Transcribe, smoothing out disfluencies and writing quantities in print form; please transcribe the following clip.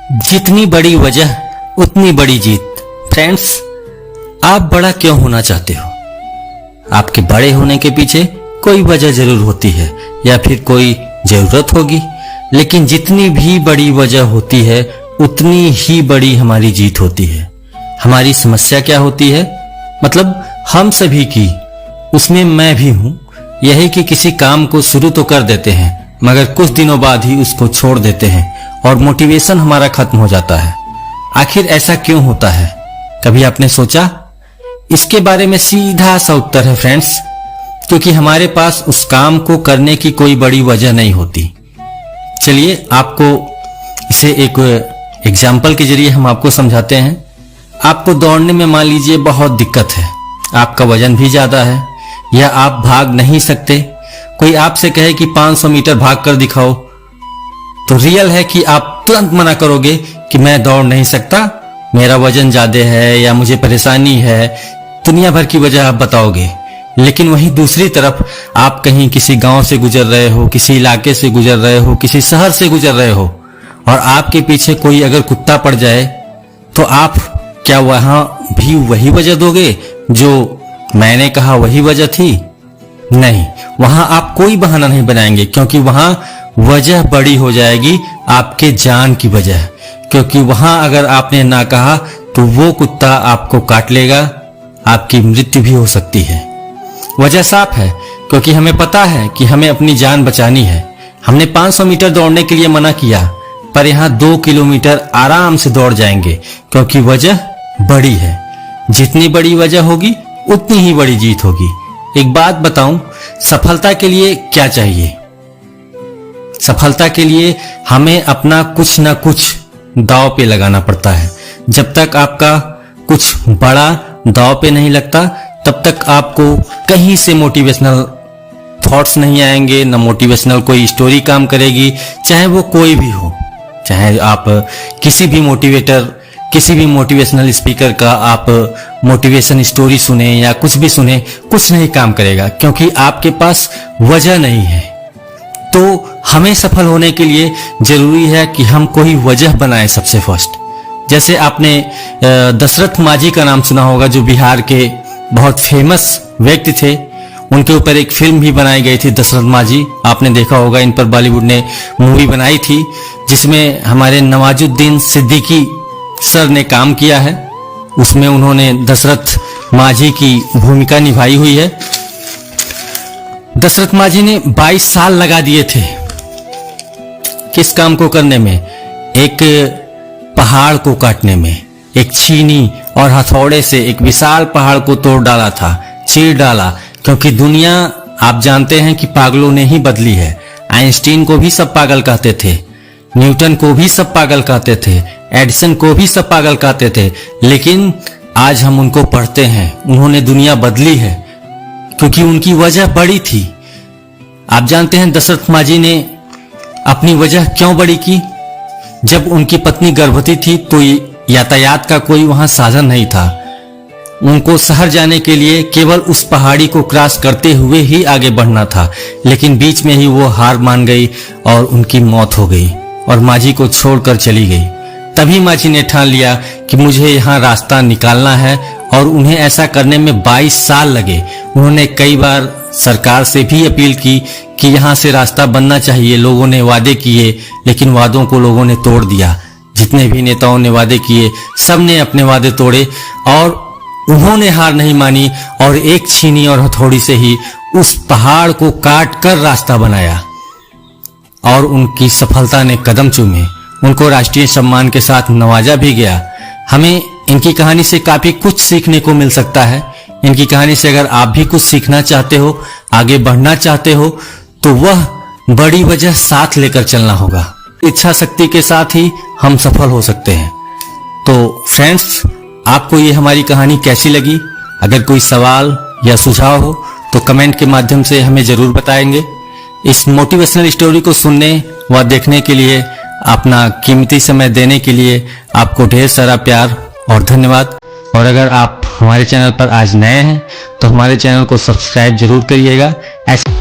जितनी बड़ी वजह उतनी बड़ी जीत। फ्रेंड्स, आप बड़ा क्यों होना चाहते हो? आपके बड़े होने के पीछे कोई वजह जरूर होती है या फिर कोई जरूरत होगी, लेकिन जितनी भी बड़ी वजह होती है उतनी ही बड़ी हमारी जीत होती है। हमारी समस्या क्या होती है, मतलब हम सभी की, उसमें मैं भी हूं, यही कि किसी काम को शुरू तो कर देते हैं मगर कुछ दिनों बाद ही उसको छोड़ देते हैं और मोटिवेशन हमारा खत्म हो जाता है। आखिर ऐसा क्यों होता है? कभी आपने सोचा? इसके बारे में सीधा सा उत्तर है फ्रेंड्स, क्योंकि हमारे पास उस काम को करने की कोई बड़ी वजह नहीं होती। चलिए आपको इसे एक एग्जाम्पल के जरिए हम आपको समझाते हैं। आपको दौड़ने में मान लीजिए बहुत दिक्कत है, आपका वजन भी ज्यादा है या आप भाग नहीं सकते। कोई आपसे कहे कि 500 मीटर भाग कर दिखाओ, तो रियल है कि आप तुरंत मना करोगे कि मैं दौड़ नहीं सकता, मेरा वजन ज्यादा है या मुझे परेशानी है, दुनिया भर की वजह आप बताओगे। लेकिन वहीं दूसरी तरफ आप कहीं किसी गांव से गुजर रहे हो, किसी इलाके से गुजर रहे हो, किसी शहर से गुजर रहे हो और आपके पीछे कोई अगर कुत्ता पड़ जाए तो आप क्या वहां भी वही वजह दोगे जो मैंने कहा वही वजह थी? नहीं, वहां आप कोई बहाना नहीं बनाएंगे, क्योंकि वहां वजह बड़ी हो जाएगी आपके जान की वजह। क्योंकि वहां अगर आपने ना कहा तो वो कुत्ता आपको काट लेगा, आपकी मृत्यु भी हो सकती है। वजह साफ है, क्योंकि हमें पता है कि हमें अपनी जान बचानी है। हमने 500 मीटर दौड़ने के लिए मना किया, पर यहाँ 2 किलोमीटर आराम से दौड़ जाएंगे, क्योंकि वजह बड़ी है। जितनी बड़ी वजह होगी उतनी ही बड़ी जीत होगी। एक बात बताऊं, सफलता के लिए क्या चाहिए? सफलता के लिए हमें अपना कुछ ना कुछ दांव पे लगाना पड़ता है। जब तक आपका कुछ बड़ा दांव पे नहीं लगता तब तक आपको कहीं से मोटिवेशनल थॉट्स नहीं आएंगे, ना मोटिवेशनल कोई स्टोरी काम करेगी, चाहे वो कोई भी हो। चाहे आप किसी भी मोटिवेशनल स्पीकर का आप मोटिवेशन स्टोरी सुने या कुछ भी सुने, कुछ नहीं काम करेगा, क्योंकि आपके पास वजह नहीं है। तो हमें सफल होने के लिए जरूरी है कि हम कोई वजह बनाएं सबसे फर्स्ट। जैसे आपने दशरथ माझी का नाम सुना होगा, जो बिहार के बहुत फेमस व्यक्ति थे। उनके ऊपर एक फिल्म भी बनाई गई थी, दशरथ माझी, आपने देखा होगा। इन पर बॉलीवुड ने मूवी बनाई थी जिसमें हमारे नवाजुद्दीन सिद्दीकी सर ने काम किया है। उसमें उन्होंने दशरथ माझी की भूमिका निभाई हुई है। दशरथ माझी ने 22 साल लगा दिए थे किस काम को करने में? एक पहाड़ को काटने में। एक छीनी और हथौड़े से एक विशाल पहाड़ को तोड़ डाला था, चीर डाला। क्योंकि दुनिया आप जानते हैं कि पागलों ने ही बदली है। आइंस्टीन को भी सब पागल कहते थे, न्यूटन को भी सब पागल कहते थे, एडिसन को भी सब पागल कहते थे, लेकिन आज हम उनको पढ़ते हैं। उन्होंने दुनिया बदली है क्योंकि उनकी वजह बड़ी थी। आप जानते हैं दशरथ माझी ने अपनी वजह क्यों बड़ी की? जब उनकी पत्नी गर्भवती थी तो यातायात का कोई वहां साधन नहीं था। उनको शहर जाने के लिए केवल उस पहाड़ी को क्रॉस करते हुए ही आगे बढ़ना था, लेकिन बीच में ही वो हार मान गई और उनकी मौत हो गई और माझी को छोड़कर चली गई। तभी माझी ने ठान लिया कि मुझे यहाँ रास्ता निकालना है, और उन्हें ऐसा करने में 22 साल लगे। उन्होंने कई बार सरकार से भी अपील की कि यहाँ से रास्ता बनना चाहिए। लोगों ने वादे किए, लेकिन वादों को लोगों ने तोड़ दिया। जितने भी नेताओं ने वादे किए, सब ने अपने वादे तोड़े और उन्होंने हार नहीं मानी और एक छीनी और हथौड़ी से ही उस पहाड़ को काट कर रास्ता बनाया और उनकी सफलता ने कदम चूमे। उनको राष्ट्रीय सम्मान के साथ नवाजा भी गया। हमें इनकी कहानी से काफी कुछ सीखने को मिल सकता है। इनकी कहानी से अगर आप भी कुछ सीखना चाहते हो, आगे बढ़ना चाहते हो, तो वह बड़ी वजह साथ लेकर चलना होगा। इच्छा शक्ति के साथ ही हम सफल हो सकते हैं। तो फ्रेंड्स, आपको ये हमारी कहानी कैसी लगी? अगर कोई सवाल या सुझाव हो तो कमेंट के माध्यम से हमें जरूर बताएंगे। इस मोटिवेशनल स्टोरी को सुनने व देखने के लिए, अपना कीमती समय देने के लिए आपको ढेर सारा प्यार और धन्यवाद। और अगर आप हमारे चैनल पर आज नए हैं तो हमारे चैनल को सब्सक्राइब जरूर करिएगा। ऐसे